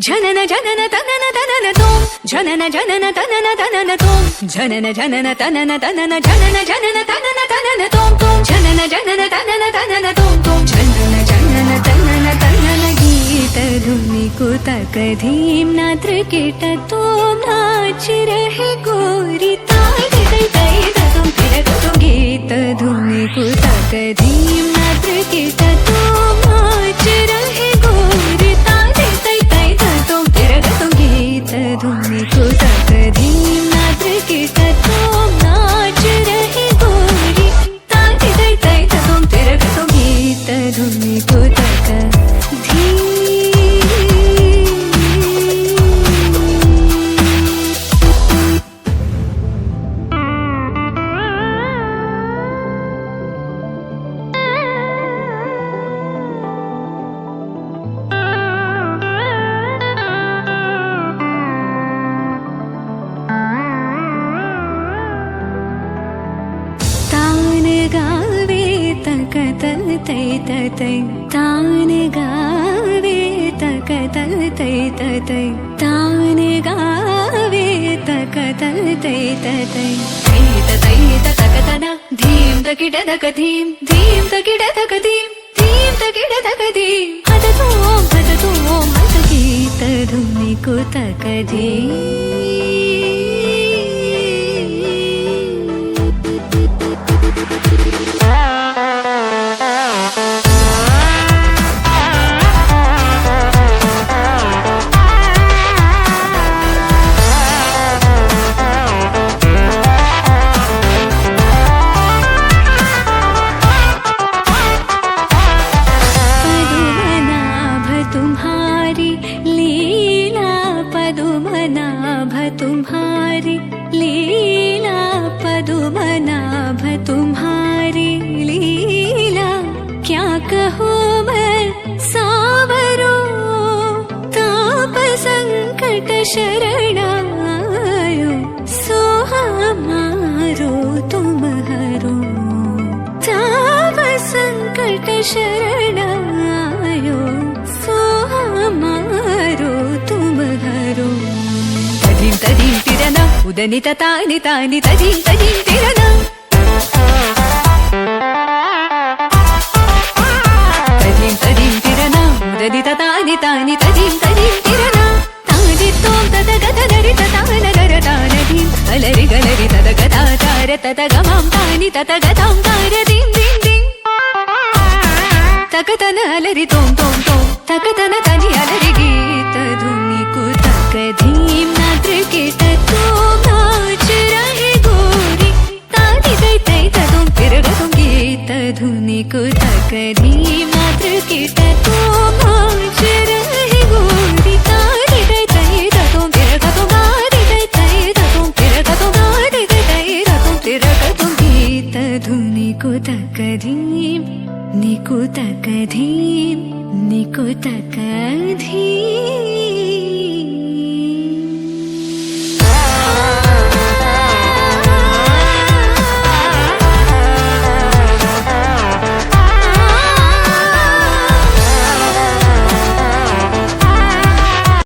जनन जनन तनन तनन तोम जनन जनन तनन तनन तोम जनन जनन तनन तनन जनन जनन तनन तनन तोम तोम जनन जनन तनन तनन तोम तोम जनन जनन तनन तनन गीत धुनि कुतक धीम नात्र कीट तोम नाच रहे गोरी ताई तै तै तुम तिरक तुम गीत धुनि कुतक धीम नात्र कीट तोम नाच रहे गोरी ताई तै तै तुम तिरक तुम गीत धुनि कुतक धीम नात्र कीट तोम नाच रहे गोरी ताई तै तै तुम तिरक तुम गीत धुनि कुतक धीम तै तै तान गावे तक तल तै तै तान गावे तक तल तै तै तै तक तना धीम तकिड तक धीम धीम तकिड तक धीम धीम तकिड तक धीम हद तो मत गीत धुनि कुतक धीम तुम्हारी लीला पदुमनाभ तुम्हारी लीला क्या कहूँ मैं सावरो ताप संकट शरणायो सो हमारो तुम हरो ताप संकट शरणायो सो हमारो तुम हरो तदीम तदीम तिरना उदनित तानि तानि तदीम तदीम तिरना तदीम तदीम तिरना उदनित तानि तानि तदीम तदीम तिरना तानि तोम तद गद नरि तान गर तान धीम अलरि गलरि तद गदा तार तद गमाम तानि तद गदाम तार दीम दीम दीम तक तन अलरि तोम तोम तोम तक तन तनि अलरि गीत धुनि कुतक धीम नात्र कीट तोम नाच रहे गोरी ताई तै तै तुम तिरक तुम गीत धुनि कुतक धीम नात्र कीट तोम नाच रहे गोरी ताई तै तै तुम तिरक तुम गारी तै तै तुम तिरक तुम गारी तै तै तुम तिरक तुम गीत धुनि कुतक धीम निकुतक धीम निकुतक धीम